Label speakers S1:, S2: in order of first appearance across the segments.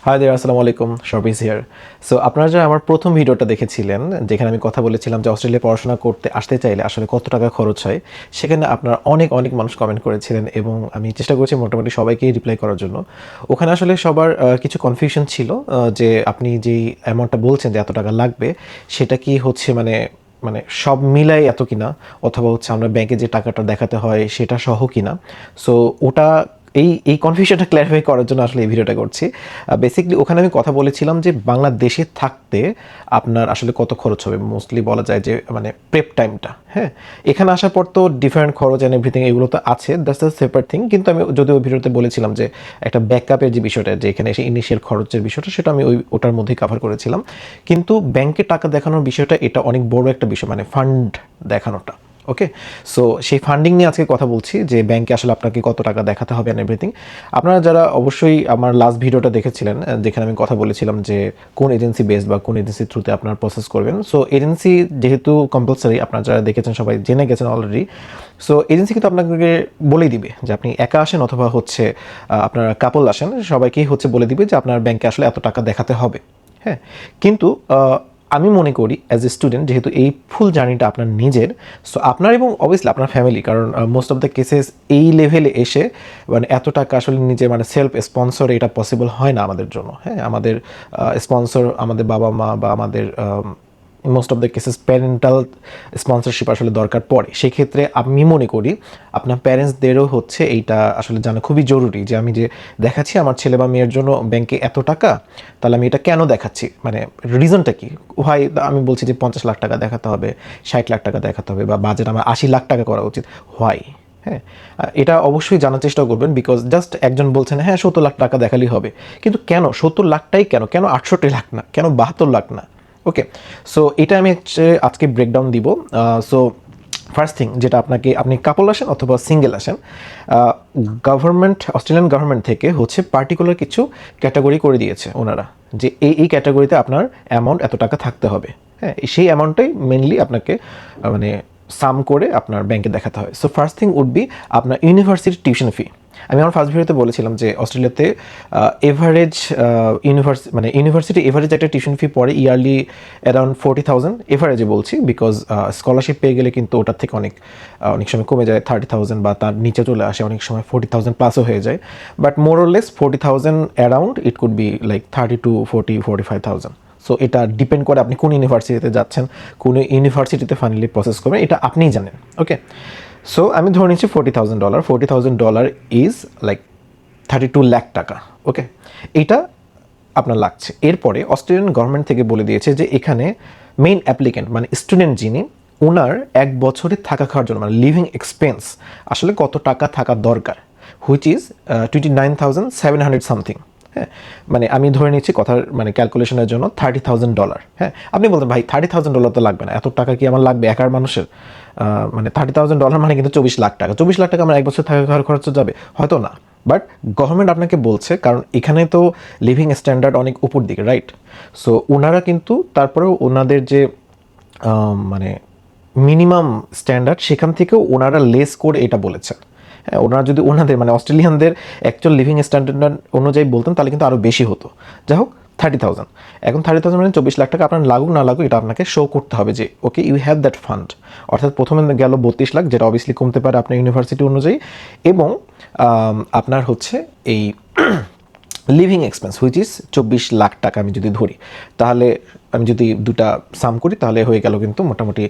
S1: Hi there, আসসালামু আলাইকুম, শর্বিজ here. So আপনারা যারা আমার প্রথম ভিডিওটা দেখেছিলেন, যেখানে আমি কথা বলেছিলাম যে অস্ট্রেলিয়া পড়াশোনা করতে আসতে চাইলে আসলে কত টাকা খরচ হয়, সেখানে আপনারা অনেক অনেক মানুষ কমেন্ট করেছিলেন এবং আমি চেষ্টা করেছি মোটামুটি সবাইকেই রিপ্লাই করার জন্য। ওখানে আসলে সবার কিছু কনফিউশন ছিল, যে আপনি যেই অ্যামাউন্টটা বলছেন যে এত টাকা লাগবে, সেটা কি হচ্ছে মানে মানে সব মিলাই এত কিনা, অথবা হচ্ছে আমরা ব্যাংকে যে টাকাটা দেখাতে হয় সেটা সহ কিনা। সো ওটা এই কনফিউশনটা ক্ল্যারিফাই করার জন্য আসলে এই ভিডিওটা করছি। বেসিকলি ওখানে আমি কথা বলেছিলাম যে বাংলাদেশে থাকতে আপনার আসলে কত খরচ হবে, মোস্টলি বলা যায় যে মানে প্রেপ টাইমটা। হ্যাঁ, এখানে আসার পর তো ডিফারেন্ট খরচ অ্যান্ড এভরিথিং এগুলো তো আছে, দ্যাটস আ সেপারেট থিং। কিন্তু আমি যদিও ভিডিওতে বলেছিলাম যে একটা ব্যাকআপের যে বিষয়টা, যে এখানে এসে ইনিশিয়াল খরচের বিষয়টা, সেটা আমি ওটার মধ্যেই কভার করেছিলাম। কিন্তু ব্যাংকে টাকা দেখানোর বিষয়টা এটা অনেক বড় একটা বিষয়, মানে ফান্ড দেখানোটা। ওকে, সো সেই ফান্ডিং নিয়ে আজকে কথা বলছি, যে ব্যাংকে আসলে আপনাকে কত টাকা দেখাতে হবে অ্যান্ড এভরিথিং। আপনারা যারা অবশ্যই আমার লাস্ট ভিডিওটা দেখেছিলেন, যেখানে আমি কথা বলেছিলাম যে কোন এজেন্সি বেসড বা কোন এজেন্সির থ্রুতে আপনারা প্রসেস করবেন। সো এজেন্সি যেহেতু কম্পালসারি, আপনারা যারা দেখেছেন সবাই জেনে গেছেন অলরেডি। সো এজেন্সি কিন্তু আপনাকে বলেই দিবে যে আপনি একা আসেন অথবা হচ্ছে আপনারা কাপল আসেন, সবাইকেই হচ্ছে বলে দিবে যে আপনার ব্যাংকে আসলে এত টাকা দেখাতে হবে। হ্যাঁ, কিন্তু আমি মনে করি অ্যাজ এ স্টুডেন্ট, যেহেতু এই ফুল জার্নিটা আপনার নিজের, সো আপনার এবং অবভিয়াসলি আপনার ফ্যামিলি, কারণ মোস্ট অফ দ্য কেসেস এই লেভেলে এসে মানে এত টাকা আসলে নিজে মানে সেলফ স্পন্সর এটা পসিবল হয় না আমাদের জন্য। হ্যাঁ, আমাদের স্পন্সর আমাদের বাবা মা বা আমাদের most of the cases parental sponsorship আসলে দরকার পড়ে। সেই ক্ষেত্রে আমি মনে করি আপনার প্যারেন্টসদেরও হচ্ছে এইটা আসলে জানা খুবই জরুরি, যে আমি যে দেখাচ্ছি আমার ছেলে বা মেয়ের জন্য ব্যাংকে এত টাকা, তাহলে আমি এটা কেন দেখাচ্ছি, মানে রিজনটা কি, হয় আমি বলছি যে 50 লাখ টাকা দেখাতে হবে, 60 লাখ টাকা দেখাতে হবে, বা বাজেট আমার 80 লাখ টাকা করা উচিত, হয়। হ্যাঁ, এটা অবশ্যই জানার চেষ্টা করবেন, বিকজ জাস্ট একজন বলছেন হ্যাঁ 70 লাখ টাকা দেখালেই হবে, কিন্তু কেন 70 লাখটাই, কেন কেন 68 লাখ না, কেন 72 লাখ না? ওকে, সো এটা আমি আজকে ব্রেকডাউন দিব। সো ফার্স্ট থিং, যেটা আপনি কাপল আসেন অথবা সিঙ্গেল আসেন, গভর্নমেন্ট, অস্ট্রেলিয়ান গভর্নমেন্ট থেকে হচ্ছে পার্টিকুলার কিছু ক্যাটাগরি করে দিয়েছে ওনারা, যে এই ক্যাটাগরিতে আপনার অ্যামাউন্ট এত টাকা থাকতে হবে। হ্যাঁ, সেই অ্যামাউন্টটাই মেনলি আপনাকে মানে সাম করে আপনার ব্যাংকে দেখাতে হয়। So first thing would be আপনার ইউনিভার্সিটি টিউশন ফি। আমি আমার ফার্স্ট ভিডিওতে বলেছিলাম যে অস্ট্রেলিয়াতে এভারেজ ইউনিভার্সিটি এভারেজ একটা টিউশন ফি পড়ে ইয়ারলি অ্যারাউন্ড 40,000, এভারেজে বলছি, বিকজ স্কলারশিপ পেয়ে গেলে কিন্তু ওটার থেকে অনেক সময় কমে যায়, 30,000 বা তার নিচে চলে আসে, অনেক সময় 40,000 প্লাসও হয়ে যায়। But more or less 40,000 around, it could be like 30 to 45,000। So এটা ডিপেন্ড করে আপনি কোন ইউনিভার্সিটিতে যাচ্ছেন, কোন ইউনিভার্সিটিতে ফাইনালি প্রসেস করবেন, এটা আপনিই জানেন। ওকে, সো আমি ধরে নিচ্ছি $40,000। $40,000 ইজ লাইক 32 লাখ টাকা। ওকে, এইটা আপনার লাগছে। এরপরে অস্ট্রেলিয়ান গভর্নমেন্ট থেকে বলে দিয়েছে যে এখানে মেইন অ্যাপ্লিকেন্ট মানে স্টুডেন্ট যিনি, ওনার এক বছরে থাকা খাওয়ার জন্য মানে লিভিং এক্সপেন্স আসলে কত টাকা থাকা দরকার, হুইচ ইজ 29,700 সামথিং। হ্যাঁ, মানে আমি ধরে নিচ্ছি কথার মানে ক্যালকুলেশনের জন্য $30,000। হ্যাঁ, আপনি বলতেন ভাই $30,000 তো লাগবে না, এত টাকা কি আমার লাগবে একার মানুষের? মানে $30,000 মানে কিন্তু 24 লাখ টাকা। 24 লাখ টাকা আমার এক বছর থাকা খাওয়ার খরচ যাবে? হয়তো না, বাট গভর্নমেন্ট আপনাকে বলছে, কারণ এখানে তো লিভিং স্ট্যান্ডার্ড অনেক উপর দিকে, রাইট? সো ওনারা কিন্তু তারপরেও ওনাদের যে মানে মিনিমাম স্ট্যান্ডার্ড, সেখান থেকেও ওনারা লেস করে এটা বলেছেন। হ্যাঁ, ওনারা যদি ওনাদের মানে অস্ট্রেলিয়ানদের অ্যাকচুয়াল লিভিং স্ট্যান্ডার্ড অনুযায়ী বলতেন, তাহলে কিন্তু আরও বেশি হতো। যাই হোক, 30,000, এখন 30,000 মানে 24 লাখ টাকা। আপনার লাগুক না লাগুক, এটা আপনাকে শো করতে হবে যে okay you have that fund. অর্থাৎ প্রথমে গেল 32 লাখ, যেটা অবভিয়াসলি কমতে পারে আপনার ইউনিভার্সিটি অনুযায়ী, এবং আপনার হচ্ছে এই living expense which is 24 lakh টাকা আমি যদি ধরি, তাহলে আমি যদি দুটা সাম করি, তাহলে হয়ে গেল কিন্তু মোটামুটি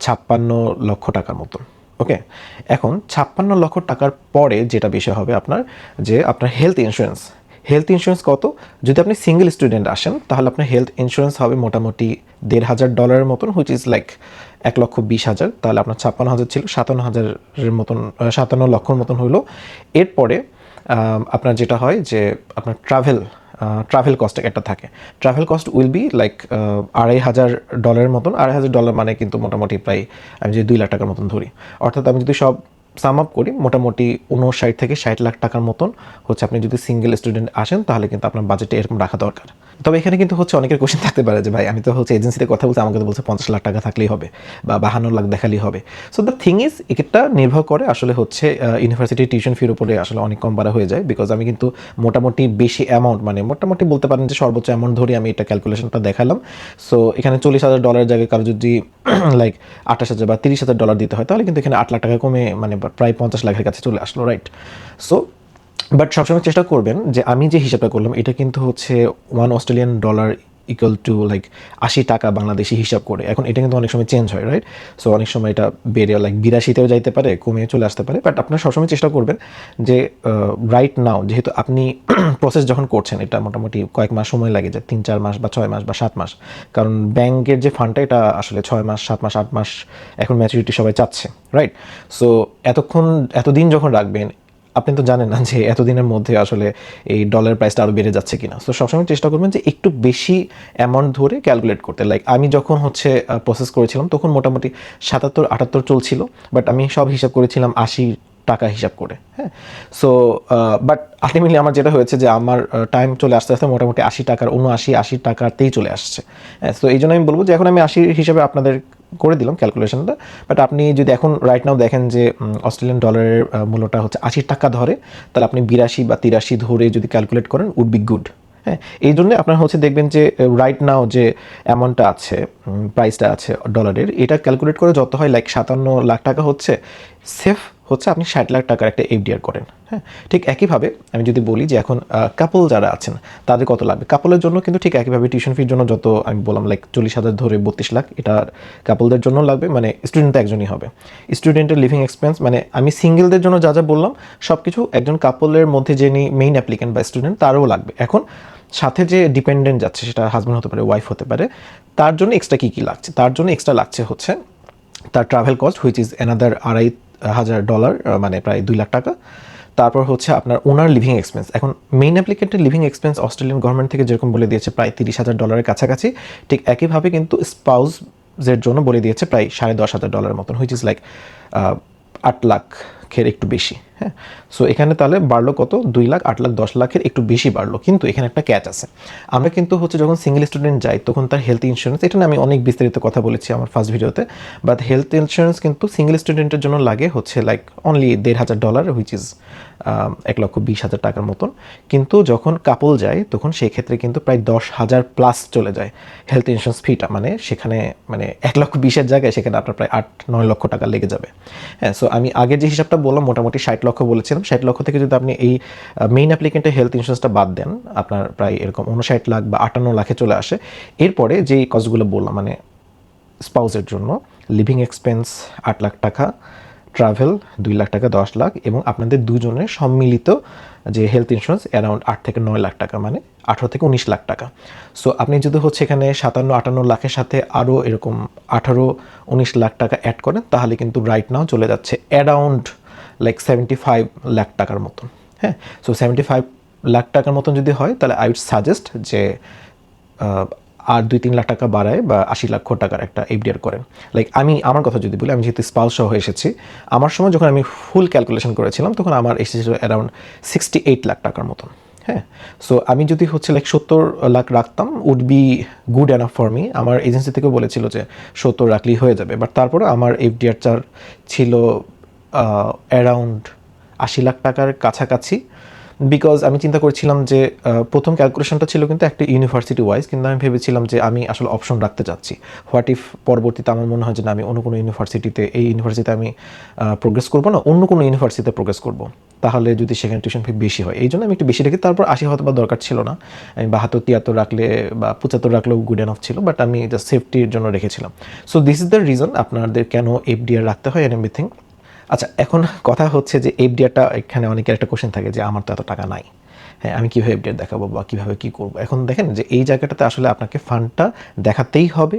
S1: 56 লক্ষ টাকার মতন। ওকে, এখন 56 লক্ষ টাকার পরে যেটা বিষয় হবে আপনার, যে আপনার হেলথ ইন্স্যুরেন্স। হেলথ ইন্স্যুরেন্স কত? যদি আপনি সিঙ্গেল স্টুডেন্ট আসেন, তাহলে আপনার হেলথ ইন্স্যুরেন্স হবে মোটামুটি $1,500 মতন, হুইচ ইজ লাইক 1,20,000। তাহলে আপনার 56,000 ছিল, 57,000-এর মতন, 57 লক্ষর মতন হলো। এরপরে আপনার যেটা হয় যে আপনার ট্রাভেল কস্ট একটা থাকে। Travel cost will be like $2,500 মতন। $2,500 মানে কিন্তু মোটামুটি প্রায় আমি যদি 2 লাখ টাকার মতন ধরি, অর্থাৎ আমি যদি সব সাম আপ করি, মোটামুটি 59 থেকে 60 লাখ টাকার মতন হচ্ছে আপনি যদি সিঙ্গেল স্টুডেন্ট আসেন, তাহলে কিন্তু আপনার বাজেটে এরকম রাখা দরকার। তবে এখানে কিন্তু হচ্ছে অনেকের কোশ্চেন থাকতে পারে যে ভাই আমি তো হচ্ছে এজেন্সিতে কথা বলতে, আমাকে তো বলছে 50 লাখ টাকা থাকলেই হবে বা 52 লাখ দেখালেই হবে। সো দ্য থিং ইজ, এটা নির্ভর করে আসলে হচ্ছে ইউনিভার্সিটির টিউশন ফির উপরে আসলে অনেক কম বাড়া হয়ে যায়। বিকজ আমি কিন্তু মোটামুটি বেশি অ্যামাউন্ট, মানে মোটামুটি বলতে পারেন যে সর্বোচ্চ অ্যামাউন্ট ধরে আমি এটা ক্যালকুলেশনটা দেখালাম। সো এখানে $40,000 জায়গায় কারো যদি লাইক 28,000 বা $30,000 দিতে হয়, তাহলে কিন্তু এখানে 8 লাখ টাকা কমে মানে প্রায় 50 লাখের কাছে চলে আসলো, রাইট? সো বাট সবসময় চেষ্টা করবেন যে আমি যে হিসাবটা করলাম এটা কিন্তু হচ্ছে $1 ইকুয়াল টু লাইক 80 টাকা বাংলাদেশি হিসাব করে। এখন এটা কিন্তু অনেক সময় চেঞ্জ হয়, রাইট? সো অনেক সময় এটা বেড়ে লাইক 82-তেও যাইতে পারে, কমে চলে আসতে পারে। বাট আপনারা সবসময় চেষ্টা করবেন যে রাইট নাও যেহেতু আপনি প্রসেস যখন করছেন, এটা মোটামুটি কয়েক মাস সময় লাগে যায়, 3-4 মাস বা 6 মাস বা 7 মাস। কারণ ব্যাংকের যে ফান্ডটা এটা আসলে 6 মাস, 7 মাস, 8 মাস এখন ম্যাচুরিটি সবাই চাচ্ছে, রাইট? সো এতদিন যখন রাখবেন, আপনি তো জানেন না যে এতদিনের মধ্যে আসলে এই ডলার প্রাইসটা আরও বেড়ে যাচ্ছে কিনা। সো সবসময় চেষ্টা করবেন যে একটু বেশি অ্যামাউন্ট ধরে ক্যালকুলেট করতে। লাইক আমি যখন হচ্ছে প্রসেস করেছিলাম তখন মোটামুটি 77-78 চলছিল, বাট আমি সব হিসাব করেছিলাম 80 টাকা হিসাব করে, হ্যাঁ। সো বাট আলটিমেটলি আমার যেটা হয়েছে যে আমার টাইম চলে আসতে আসতে মোটামুটি 80 টাকার 79-80 টাকাতেই চলে আসছে, হ্যাঁ। সো এই জন্য আমি বলবো যে এখন আমি 80 হিসাবে আপনাদের করে দিলাম ক্যালকুলেশনটা। বাট আপনি যদি এখন রাইট নাও দেখেন যে অস্ট্রেলিয়ান ডলারের মূল্যটা হচ্ছে 80 টাকা ধরে, তাহলে আপনি 82 বা 83 ধরে যদি ক্যালকুলেট করেন উড বি গুড, হ্যাঁ। এই জন্য আপনার হচ্ছে দেখবেন যে রাইট নাও যে অ্যামাউন্টটা আছে, প্রাইসটা আছে ডলারের, এটা ক্যালকুলেট করে যত হয় লাইক 57 লাখ টাকা হচ্ছে সেফ হচ্ছে আপনি 60 লাখ টাকার একটা এফডিআর করেন, হ্যাঁ। ঠিক একইভাবে আমি যদি বলি যে এখন কাপল যারা আছেন তাদের কত লাগবে, কাপলের জন্য কিন্তু ঠিক একইভাবে টিউশন ফির জন্য যত আমি বললাম লাইক 40,000 ধরে 32 লাখ, এটা কাপলদের জন্য লাগবে। মানে স্টুডেন্ট তো একজনই হবে, স্টুডেন্টের লিভিং এক্সপেন্স, মানে আমি সিঙ্গেলদের জন্য যা যা বললাম সব কিছু একজন কাপলের মধ্যে যিনি মেইন অ্যাপ্লিকেন্ট বা স্টুডেন্ট তারও লাগবে। এখন সাথে যে ডিপেন্ডেন্ট যাচ্ছে সেটা হাজব্যান্ড হতে পারে, ওয়াইফ হতে পারে, তার জন্য এক্সট্রা কী কী লাগছে, তার জন্য এক্সট্রা লাগছে হচ্ছে তার travel cost which is another $2,500, মানে প্রায় 2 লাখ টাকা। তারপর হচ্ছে আপনার ওনার লিভিং এক্সপেন্স। এখন মেইন অ্যাপ্লিকেন্টের লিভিং এক্সপেন্স অস্ট্রেলিয়ান গভর্নমেন্ট থেকে যেরকম বলে দিয়েছে প্রায় $30,000 কাছাকাছি, ঠিক একইভাবে কিন্তু স্পাউসের জন্য বলে দিয়েছে প্রায় $10,500 মতন, হুইচ ইজ লাইক 8 লাখের একটু বেশি, হ্যাঁ। সো এখানে তাহলে বাড়লো কত, 2 লাখ, 8 লাখ, 10 লাখের একটু বেশি বাড়লো। কিন্তু এখানে একটা ক্যাচ আছে, আমরা কিন্তু হচ্ছে যখন সিঙ্গেল স্টুডেন্ট যাই তখন তার হেলথ ইন্স্যুরেন্স, এটা আমি অনেক বিস্তারিত কথা বলেছি আমার ফার্স্ট ভিডিওতে, বাট হেলথ ইন্স্যুরেন্স কিন্তু সিঙ্গেল স্টুডেন্টের জন্য লাগে হচ্ছে লাইক অনলি $1,500, হুইচ ইজ 1,20,000 টাকার মতন। কিন্তু যখন কাপল যায় তখন সেই ক্ষেত্রে কিন্তু প্রায় 10,000 প্লাস চলে যায় হেলথ ইন্স্যুরেন্স ফিটা, মানে সেখানে মানে 1,20,000 জায়গায় সেখানে আপনার প্রায় 8-9 লক্ষ টাকা লেগে যাবে, হ্যাঁ। সো আমি আগে যে হিসাবটা বললাম মোটামুটি 60 লক্ষ বলেছিলাম, 60 লক্ষ থেকে যদি আপনি এই মেইন অ্যাপ্লিকেন্টের হেলথ ইন্স্যুরেন্সটা বাদ দেন, আপনার প্রায় এরকম 59 লাখ বা 58 লাখে চলে আসে। এরপরে যেই কস্টগুলো বললাম, মানে স্পাউসের জন্য লিভিং এক্সপেন্স 8 লাখ টাকা, ট্রাভেল 2 লাখ টাকা, 10 লাখ, এবং আপনাদের দুজনের সম্মিলিত যে হেলথ ইন্স্যুরেন্স অ্যারাউন্ড 8-9 লাখ টাকা, মানে 18-19 লাখ টাকা। সো আপনি যদি হচ্ছে এখানে 57-58 লাখের সাথে আরও এরকম 18-19 লাখ টাকা অ্যাড করেন, তাহলে কিন্তু রাইট নাও চলে যাচ্ছে অ্যারাউন্ড লাইক 75 লাখ টাকার মতন, হ্যাঁ। সো 75 লাখ টাকার মতন যদি হয়, তাহলে আই উড সাজেস্ট যে আর 2-3 লাখ টাকা বাড়ায় বা 80 লক্ষ টাকার একটা এফডিআর করেন। লাইক আমি আমার কথা যদি বলি, আমি যেহেতু স্পাউস সহ এসেছি, আমার সময় যখন আমি ফুল ক্যালকুলেশন করেছিলাম তখন আমার এসেছিল অ্যারাউন্ড 68 লাখ টাকার মতন, হ্যাঁ। সো আমি যদি হচ্ছে লাইক 70 লাখ রাখতাম would be good enough for me. আমার এজেন্সি থেকেও বলেছিল যে 70 রাখলেই হয়ে যাবে, বাট তারপরে আমার এফডিআর চার ছিল অ্যারাউন্ড 80 লাখ টাকার কাছাকাছি। বিকজ আমি চিন্তা করেছিলাম যে প্রথম ক্যালকুলেশনটা ছিল কিন্তু একটা ইউনিভার্সিটি ওয়াইজ, কিন্তু আমি ভেবেছিলাম যে আমি আসলে অপশন রাখতে চাচ্ছি, হোয়াট ইফ পরবর্তীতে আমার মনে হয় যে না, আমি অন্য কোনো ইউনিভার্সিটিতে, এই ইউনিভার্সিটিতে আমি প্রোগ্রেস করবো না, অন্য কোনো ইউনিভার্সিটিতে প্রোগ্রেস করবো, তাহলে যদি সেখানে টিউশন ফি বেশি হয়, এই জন্য আমি একটু বেশি রেখে, তারপর 80 হয়তো বা দরকার ছিল না, আমি 72-73 রাখলে বা 75 রাখলেও গুড এনাফ ছিল, বাট আমি জাস্ট সেফটির জন্য রেখেছিলাম। So this is the reason আপনাদের কেন এফডিআর রাখতে হয় অ্যান্ড এভরিথিং। আচ্ছা, এখন কথা হচ্ছে যে এফডিআরটা, এখানে অনেকের একটা কোশ্চেন থাকে যে আমার তো এত টাকা নাই, হ্যাঁ, আমি কীভাবে এফডিআর দেখাবো বা কীভাবে কী করবো। এখন দেখেন যে এই জায়গাটাতে আসলে আপনাকে ফান্ডটা দেখাতেই হবে,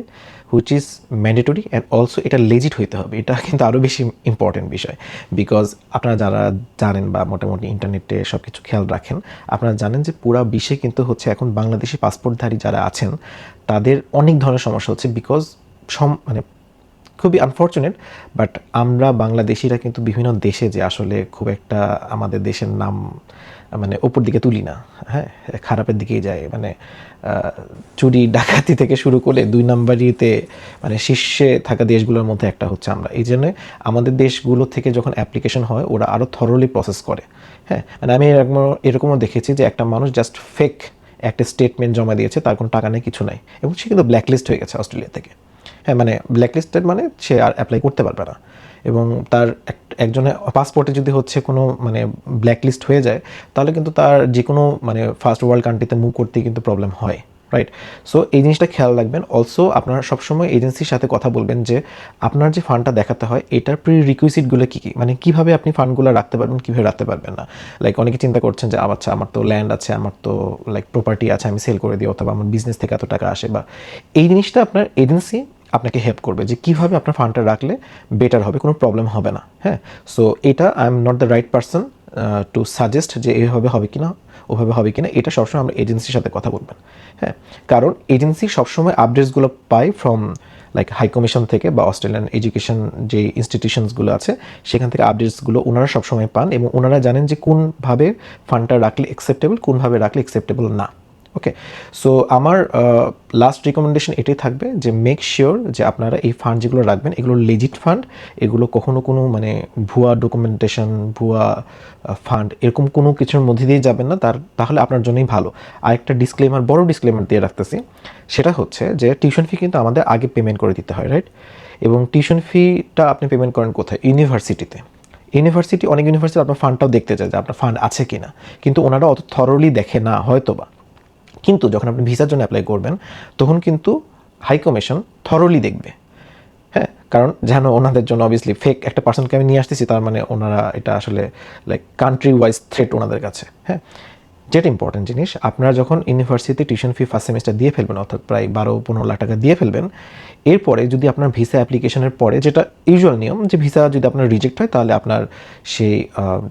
S1: which is mandatory, and also এটা লেজিট হইতে হবে। এটা কিন্তু আরও বেশি ইম্পর্টেন্ট বিষয়, বিকজ আপনারা যারা জানেন বা মোটামুটি ইন্টারনেটে সব কিছু খেয়াল রাখেন, আপনারা জানেন যে পুরা বিশ্বে কিন্তু হচ্ছে এখন বাংলাদেশি পাসপোর্টধারী যারা আছেন তাদের অনেক ধরনের সমস্যা হচ্ছে, বিকজ মানে খুবই আনফর্চুনেট, বাট আমরা বাংলাদেশিরা কিন্তু বিভিন্ন দেশে যে আসলে খুব একটা আমাদের দেশের নাম মানে ওপর দিকে তুলি না, হ্যাঁ, খারাপের দিকেই যায়। মানে চুরি ডাকাতি থেকে শুরু করে 2 নাম্বারিতে মানে শীর্ষে থাকা দেশগুলোর মধ্যে একটা হচ্ছে আমরা। এই জন্য আমাদের দেশগুলো থেকে যখন অ্যাপ্লিকেশন হয় ওরা আরও থরলি প্রসেস করে, হ্যাঁ। মানে আমি এরকমও দেখেছি যে একটা মানুষ জাস্ট ফেক একটা স্টেটমেন্ট জমা দিয়েছে, তার কোনো টাকা নেই, কিছু নাই, এবং সে কিন্তু ব্ল্যাকলিস্ট হয়ে গেছে অস্ট্রেলিয়া থেকে, হ্যাঁ। মানে ব্ল্যাকলিস্টেড মানে সে আর অ্যাপ্লাই করতে পারবে না। এবং তার একজনের পাসপোর্টে যদি হচ্ছে কোনো মানে ব্ল্যাকলিস্ট হয়ে যায়, তাহলে কিন্তু তার যে কোনো মানে ফার্স্ট ওয়ার্ল্ড কান্ট্রিতে মুভ করতে কিন্তু প্রবলেম হয়, রাইট? সো এই জিনিসটা খেয়াল রাখবেন। অলসো আপনারা সবসময় এজেন্সির সাথে কথা বলবেন যে আপনার যে ফান্ডটা দেখাতে হয় এটার প্রি রিকুইজিটগুলো কী কী, মানে কীভাবে আপনি ফান্ডগুলো রাখতে পারবেন, কীভাবে রাখতে পারবেন না। লাইক অনেকে চিন্তা করছেন যে আচ্ছা আমার তো ল্যান্ড আছে, আমার তো লাইক প্রপার্টি আছে, আমি সেল করে দিই, অথবা আমার বিজনেস থেকে এত টাকা আসে, বা এই জিনিসটা আপনার এজেন্সি আপনাকে হেল্প করবে যে কীভাবে আপনার ফান্ডটা রাখলে বেটার হবে, কোনো প্রবলেম হবে না, হ্যাঁ। সো এটা I am not the right person to suggest যে এইভাবে হবে কি না, ওভাবে হবে কি না। এটা সবসময় আমরা এজেন্সির সাথে কথা বলবেন, হ্যাঁ। কারণ এজেন্সি সবসময় আপডেটসগুলো পায় ফ্রম লাইক হাই কমিশন থেকে, বা অস্ট্রেলিয়ান এডুকেশন যে ইনস্টিটিউশনসগুলো আছে সেখান থেকে আপডেটসগুলো ওনারা সবসময় পান, এবং ওনারা জানেন যে কোনভাবে ফান্ডটা রাখলে অ্যাকসেপ্টেবল, কোনভাবে রাখলে অ্যাকসেপ্টেবল না। ওকে, সো আমার লাস্ট রিকমেন্ডেশন এটাই থাকবে যে মেক শিওর যে আপনারা এই ফান্ড যেগুলো রাখবেন এগুলো লেজিট ফান্ড, এগুলো কখনো কোনো মানে ভুয়া ডকুমেন্টেশন, ভুয়া ফান্ড এরকম কোনো কিছুর মধ্যে দিয়ে যাবেন না, তাহলে আপনার জন্যই ভালো। আরেকটা ডিসক্লেমার, বড় ডিসক্লেমার দিয়ে রাখতেছি, সেটা হচ্ছে যে টিউশন ফি কিন্তু আমাদের আগে পেমেন্ট করে দিতে হয়, রাইট? এবং টিউশন ফিটা আপনি পেমেন্ট করেন কোথায়? ইউনিভার্সিটিতে। অনেক ইউনিভার্সিটি আপনার ফান্ডটাও দেখতে চায় যে আপনার ফান্ড আছে কি না, কিন্তু ওনারা অত থরলি দেখে না হয়তো বা। কিন্তু যখন আপনি ভিসার জন্য অ্যাপ্লাই করবেন তখন কিন্তু হাই কমিশন থরলি দেখবে, হ্যাঁ। কারণ যেন ওনাদের জন্য অবভিয়াসলি ফেক একটা পার্সনকে আমি নিয়ে আসতেছি, তার মানে ওনারা এটা আসলে লাইক কান্ট্রি ওয়াইজ থ্রেট ওনাদের কাছে, হ্যাঁ। যেটা ইম্পর্টেন্ট জিনিস, আপনারা যখন ইউনিভার্সিটি টিউশন ফি ফার্স্ট সেমিস্টার দিয়ে ফেলবেন, অর্থাৎ প্রায় 12-15 লাখ টাকা দিয়ে ফেলবেন, এরপরে যদি আপনার ভিসা অ্যাপ্লিকেশনের পরে, যেটা ইউজুয়াল নিয়ম, যে ভিসা যদি আপনার রিজেক্ট হয় তাহলে আপনার সেই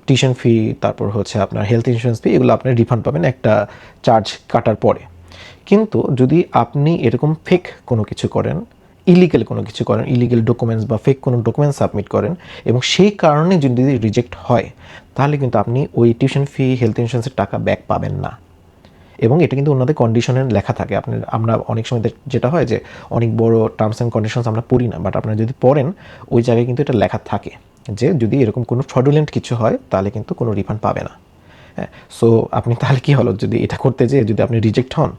S1: টিউশন ফি, তারপর হচ্ছে আপনার হেলথ ইন্স্যুরেন্স ফি, এগুলো আপনি রিফান্ড পাবেন একটা চার্জ কাটার পরে। কিন্তু যদি আপনি এরকম ফেক কোনো কিছু করেন, ইলিগাল কোনো কিছু করেন, ইলিগাল ডকুমেন্টস বা ফেক কোনো ডকুমেন্টস সাবমিট করেন, এবং সেই কারণে যদি রিজেক্ট হয়, তাহলে কিন্তু আপনি ওই টিউশন ফি, হেলথ ইন্স্যুরেন্সের টাকা ব্যাক পাবেন না। এবং এটা কিন্তু ওনাদের কন্ডিশনের লেখা থাকে। আমরা অনেক সময় যেটা হয় যে অনেক বড় টার্মস অ্যান্ড কন্ডিশনস আমরা পড়ি না, বাট আপনারা যদি পড়েন ওই জায়গায় কিন্তু এটা লেখা থাকে যে যদি এরকম কোনো ফ্রডুলেন্ট কিছু হয় তাহলে কিন্তু কোনো রিফান্ড পাবে না, হ্যাঁ। সো আপনি তাহলে কী হলো, যদি এটা করতে যেয়ে যদি আপনি রিজেক্ট হন,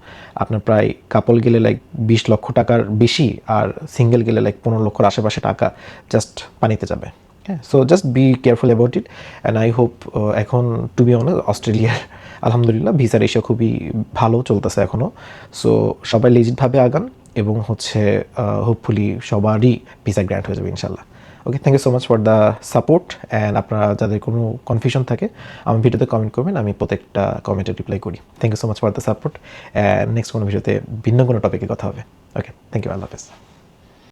S1: আপনার প্রায় কাপল গেলে লাইক 20 লক্ষ টাকার বেশি, আর সিঙ্গেল গেলে লাইক 15 লক্ষর আশেপাশে টাকা জাস্ট পানিতে যাবে, হ্যাঁ। So just be careful about it, and I hope এখন টু বি অনেস্ট অস্ট্রেলিয়ার আলহামদুলিল্লাহ ভিসা রেশিও খুবই ভালো চলতেছে এখনও। সো সবাই লেজিটভাবে আগান, এবং হচ্ছে হোপফুলি সবারই ভিসা গ্র্যান্ট হয়ে যাবে ইনশাল্লাহ। Okay, thank you so much for the support, and আপনারা যাদের কোনো কনফিউশন থাকে আমার ভিডিওতে কমেন্ট করবেন, আমি প্রত্যেকটা কমেন্টে রিপ্লাই করি। Thank you so much for the support, and next কোনো ভিডিওতে ভিন্ন কোনো টপিকে কথা হবে। ওকে, থ্যাংক ইউ, আল্লাহ হাফেজ।